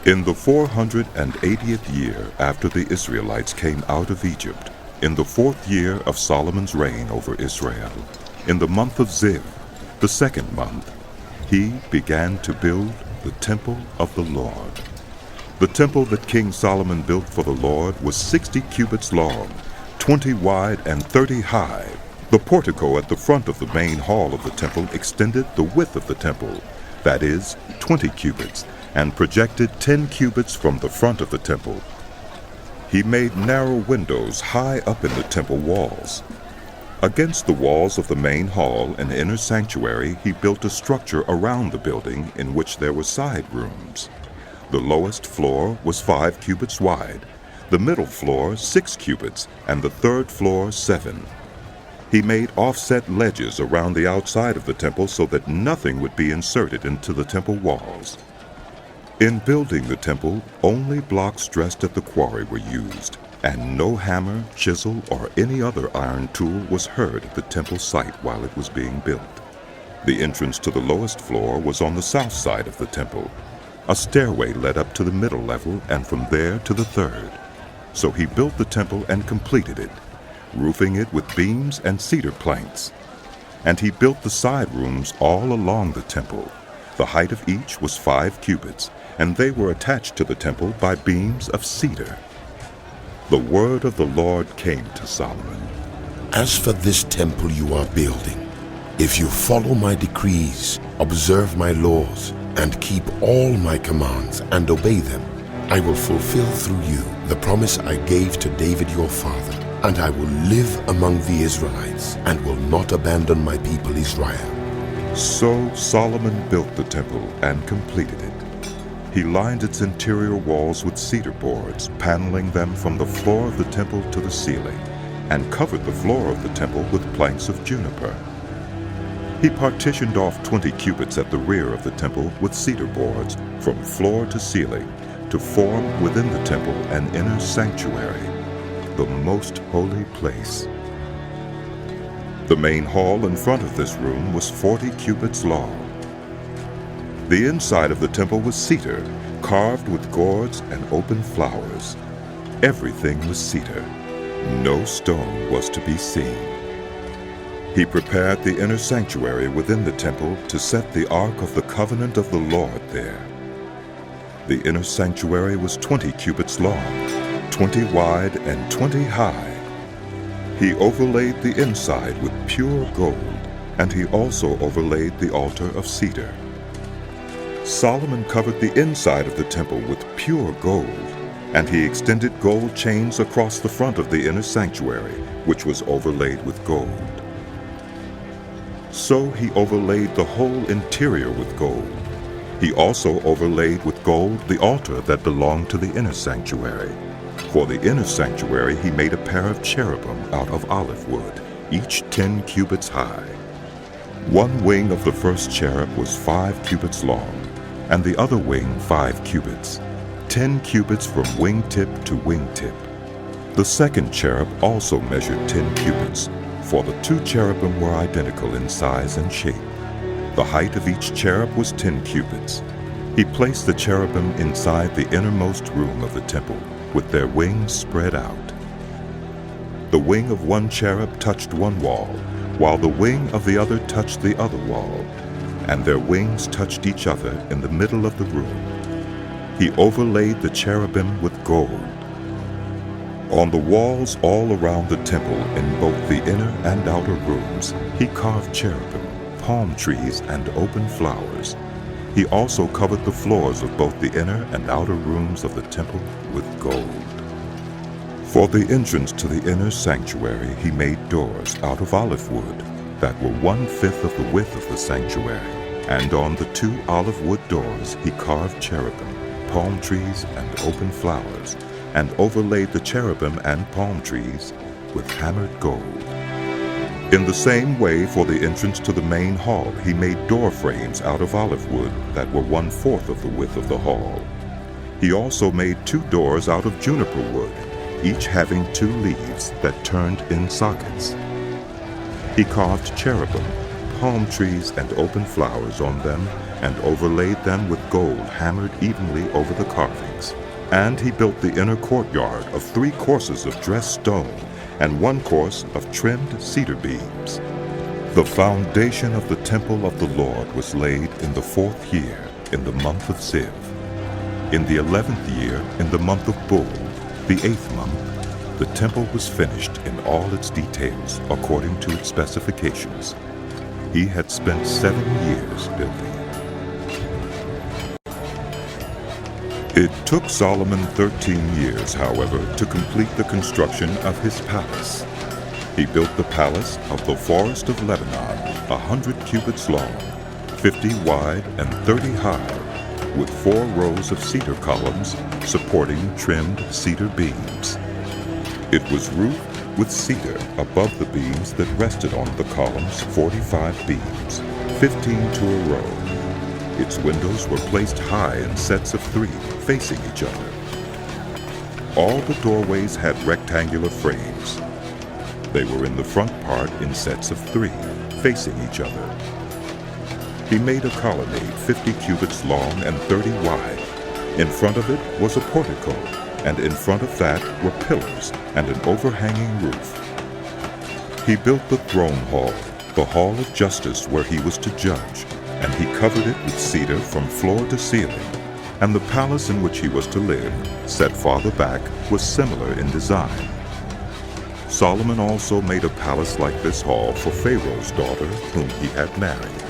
In the 480th year after the Israelites came out of Egypt, in the 4th year of Solomon's reign over Israel, in the month of Ziv, the 2nd month, he began to build the temple of the Lord. The temple that King Solomon built for the Lord was 60 cubits long, 20 wide, and 30 high. The portico at the front of the main hall of the temple extended the width of the temple, that is, 20 cubits, and projected 10 cubits from the front of the temple. He made narrow windows high up in the temple walls. Against the walls of the main hall and inner sanctuary he built a structure around the building in which there were side rooms. The lowest floor was 5 cubits wide, the middle floor 6 cubits, and the third floor 7. He made offset ledges around the outside of the temple so that nothing would be inserted into the temple walls. In building the temple, only blocks dressed at the quarry were used, and no hammer, chisel, or any other iron tool was heard at the temple site while it was being built. The entrance to the lowest floor was on the south side of the temple. A stairway led up to the middle level and from there to the third. So he built the temple and completed it, roofing it with beams and cedar planks. And he built the side rooms all along the temple. The height of each was 5 cubits, and they were attached to the temple by beams of cedar. The word of the Lord came to Solomon. As for this temple you are building, if you follow my decrees, observe my laws, and keep all my commands and obey them, I will fulfill through you the promise I gave to David your father, and I will live among the Israelites and will not abandon my people Israel. So Solomon built the temple and completed it. He lined its interior walls with cedar boards, paneling them from the floor of the temple to the ceiling, and covered the floor of the temple with planks of juniper. He partitioned off 20 cubits at the rear of the temple with cedar boards from floor to ceiling to form within the temple an inner sanctuary, the most holy place. The main hall in front of this room was 40 cubits long. The inside of the temple was cedar, carved with gourds and open flowers. Everything was cedar. No stone was to be seen. He prepared the inner sanctuary within the temple to set the Ark of the Covenant of the Lord there. The inner sanctuary was 20 cubits long, 20 wide, and 20 high. He overlaid the inside with pure gold, and he also overlaid the altar of cedar. Solomon covered the inside of the temple with pure gold, and he extended gold chains across the front of the inner sanctuary, which was overlaid with gold. So he overlaid the whole interior with gold. He also overlaid with gold the altar that belonged to the inner sanctuary. For the inner sanctuary he made a pair of cherubim out of olive wood, each 10 cubits high. One wing of the first cherub was 5 cubits long, and the other wing 5 cubits, 10 cubits from wingtip to wingtip. The second cherub also measured 10 cubits, for the 2 cherubim were identical in size and shape. The height of each cherub was 10 cubits. He placed the cherubim inside the innermost room of the temple, with their wings spread out. The wing of one cherub touched one wall, while the wing of the other touched the other wall, and their wings touched each other in the middle of the room. He overlaid the cherubim with gold. On the walls all around the temple in both the inner and outer rooms, he carved cherubim, palm trees, and open flowers. He also covered the floors of both the inner and outer rooms of the temple with gold. For the entrance to the inner sanctuary he made doors out of olive wood that were 1/5 of the width of the sanctuary, and on the 2 olive wood doors he carved cherubim, palm trees, and open flowers, and overlaid the cherubim and palm trees with hammered gold. In the same way, for the entrance to the main hall, he made door frames out of olive wood that were 1/4 of the width of the hall. He also made 2 doors out of juniper wood, each having 2 leaves that turned in sockets. He carved cherubim, palm trees, and open flowers on them, and overlaid them with gold hammered evenly over the carvings. And he built the inner courtyard of 3 courses of dressed stone and 1 course of trimmed cedar beams. The foundation of the temple of the Lord was laid in the 4th year, in the month of Ziv. In the 11th year, in the month of Bul, the 8th month, the temple was finished in all its details according to its specifications. He had spent 7 years building it. It took Solomon 13 years, however, to complete the construction of his palace. He built the palace of the forest of Lebanon, 100 cubits long, 50 wide, and 30 high, with 4 rows of cedar columns supporting trimmed cedar beams. It was roofed with cedar above the beams that rested on the columns, 45 beams, 15 to a row. Its windows were placed high in sets of 3, facing each other. All the doorways had rectangular frames. They were in the front part in sets of 3, facing each other. He made a colonnade 50 cubits long and 30 wide. In front of it was a portico, and in front of that were pillars and an overhanging roof. He built the throne hall, the hall of justice where he was to judge, and he covered it with cedar from floor to ceiling. And the palace in which he was to live, set farther back, was similar in design. Solomon also made a palace like this hall for Pharaoh's daughter, whom he had married.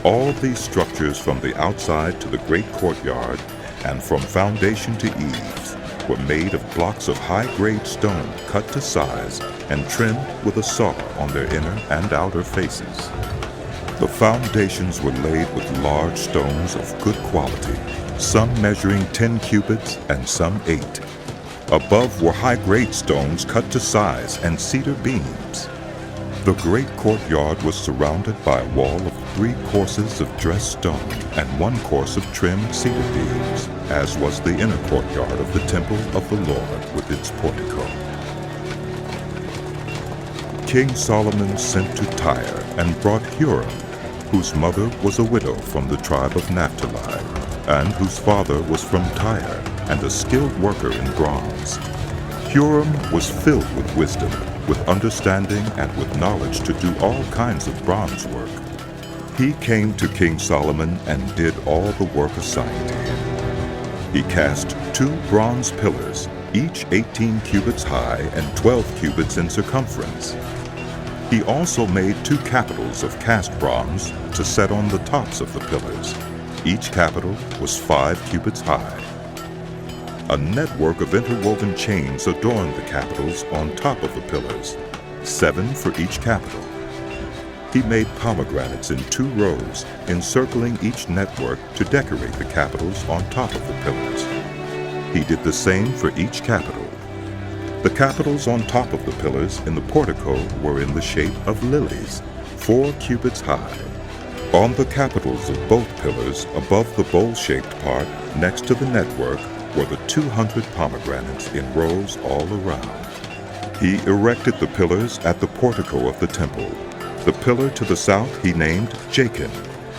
All these structures from the outside to the great courtyard and from foundation to eaves were made of blocks of high-grade stone cut to size and trimmed with a saw on their inner and outer faces. The foundations were laid with large stones of good quality, some measuring 10 cubits and some 8. Above were high-grade stones cut to size and cedar beams. The great courtyard was surrounded by a wall of 3 courses of dressed stone and 1 course of trimmed cedar beams, as was the inner courtyard of the temple of the Lord with its portico. King Solomon sent to Tyre and brought Hiram, whose mother was a widow from the tribe of Naphtali, and whose father was from Tyre, and a skilled worker in bronze. Hiram was filled with wisdom, with understanding, and with knowledge to do all kinds of bronze work. He came to King Solomon and did all the work assigned to him. He cast 2 bronze pillars, each 18 cubits high and 12 cubits in circumference. He also made 2 capitals of cast bronze to set on the tops of the pillars. Each capital was 5 cubits high. A network of interwoven chains adorned the capitals on top of the pillars, 7 for each capital. He made pomegranates in 2 rows, encircling each network to decorate the capitals on top of the pillars. He did the same for each capital. The capitals on top of the pillars in the portico were in the shape of lilies, 4 cubits high. On the capitals of both pillars, above the bowl-shaped part, next to the network, were the 200 pomegranates in rows all around. He erected the pillars at the portico of the temple. The pillar to the south he named Jachin,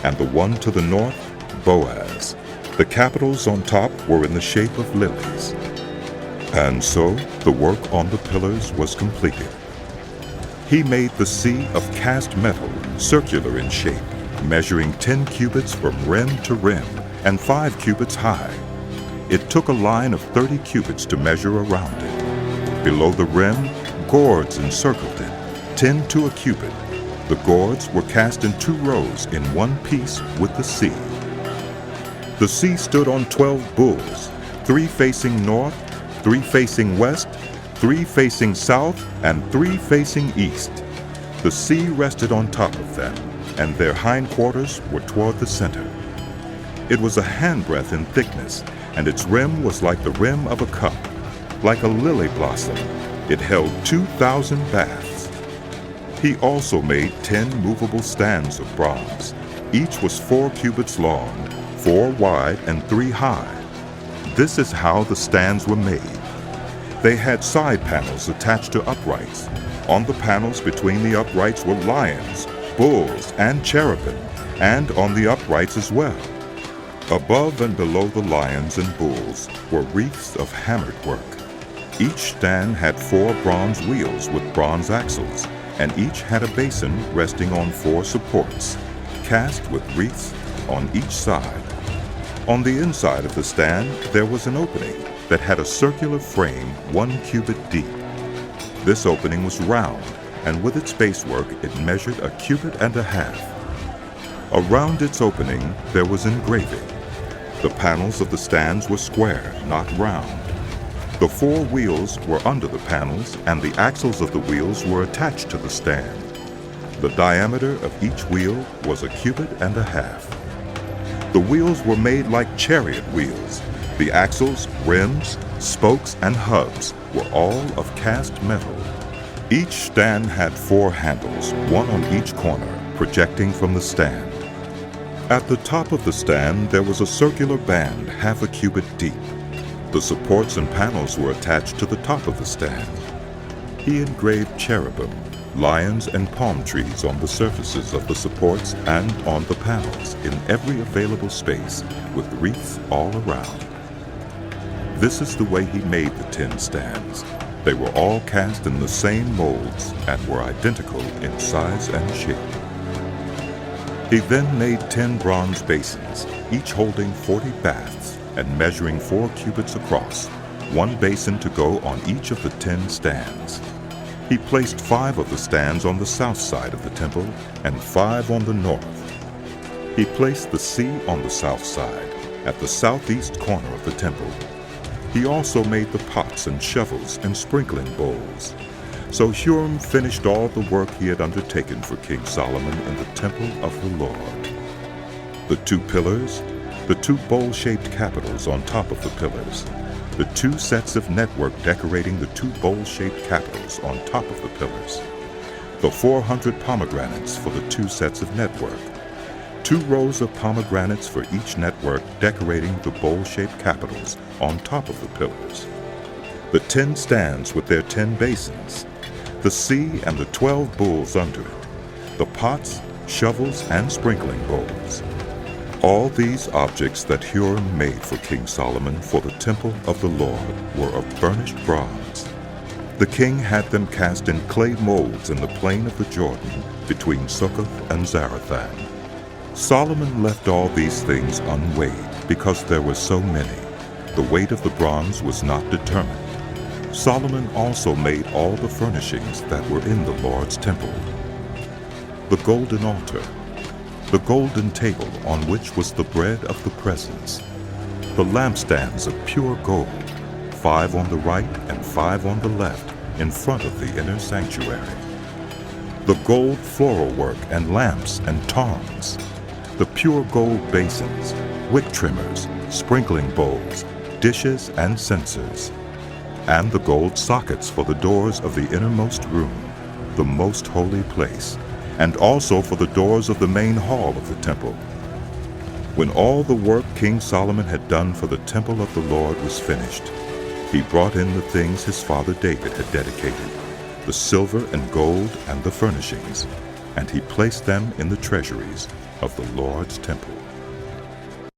and the one to the north, Boaz. The capitals on top were in the shape of lilies. And so the work on the pillars was completed. He made the sea of cast metal, circular in shape, measuring 10 cubits from rim to rim, and 5 cubits high. It took a line of 30 cubits to measure around it. Below the rim, gourds encircled it, 10 to a cubit. The gourds were cast in 2 rows in one piece with the sea. The sea stood on 12 bulls, 3 facing north, 3 facing west, 3 facing south, and 3 facing east. The sea rested on top of them, and their hindquarters were toward the center. It was a handbreadth in thickness, and its rim was like the rim of a cup. Like a lily blossom, it held 2,000 baths. He also made 10 movable stands of bronze. Each was 4 cubits long, 4 wide, and 3 high. This is how the stands were made. They had side panels attached to uprights. On the panels between the uprights were lions, bulls, and cherubim, and on the uprights as well. Above and below the lions and bulls were wreaths of hammered work. Each stand had 4 bronze wheels with bronze axles, and each had a basin resting on 4 supports, cast with wreaths on each side. On the inside of the stand there was an opening that had a circular frame 1 cubit deep. This opening was round, and with its basework it measured 1.5 cubits. Around its opening there was engraving. The panels of the stands were square, not round. The 4 wheels were under the panels, and the axles of the wheels were attached to the stand. The diameter of each wheel was 1.5 cubits. The wheels were made like chariot wheels. The axles, rims, spokes, and hubs were all of cast metal. Each stand had 4 handles, 1 on each corner, projecting from the stand. At the top of the stand there was a circular band 0.5 cubit deep. The supports and panels were attached to the top of the stand. He engraved cherubim, lions, and palm trees on the surfaces of the supports and on the panels in every available space, with wreaths all around. This is the way he made the 10 stands. They were all cast in the same molds and were identical in size and shape. He then made 10 bronze basins, each holding 40 baths and measuring 4 cubits across, 1 basin to go on each of the 10 stands. He placed 5 of the stands on the south side of the temple and 5 on the north. He placed the sea on the south side, at the southeast corner of the temple. He also made the pots and shovels and sprinkling bowls. So Hiram finished all the work he had undertaken for King Solomon in the temple of the Lord. The 2 pillars, the 2 bowl-shaped capitals on top of the pillars, the 2 sets of network decorating the 2 bowl-shaped capitals on top of the pillars, the 400 pomegranates for the 2 sets of network, 2 rows of pomegranates for each network decorating the bowl-shaped capitals on top of the pillars, the 10 stands with their 10 basins, the sea and the 12 bulls under it, the pots, shovels, and sprinkling bowls. All these objects that Hiram made for King Solomon for the temple of the Lord were of burnished bronze. The king had them cast in clay molds in the plain of the Jordan between Succoth and Zarethan. Solomon left all these things unweighed because there were so many. The weight of the bronze was not determined. Solomon also made all the furnishings that were in the Lord's temple: the golden altar, the golden table on which was the bread of the presence, the lampstands of pure gold, 5 on the right and 5 on the left in front of the inner sanctuary, the gold floral work and lamps and tongs, the pure gold basins, wick trimmers, sprinkling bowls, dishes, and censers, and the gold sockets for the doors of the innermost room, the most holy place, and also for the doors of the main hall of the temple. When all the work King Solomon had done for the temple of the Lord was finished, he brought in the things his father David had dedicated, the silver and gold and the furnishings, and he placed them in the treasuries of the Lord's temple.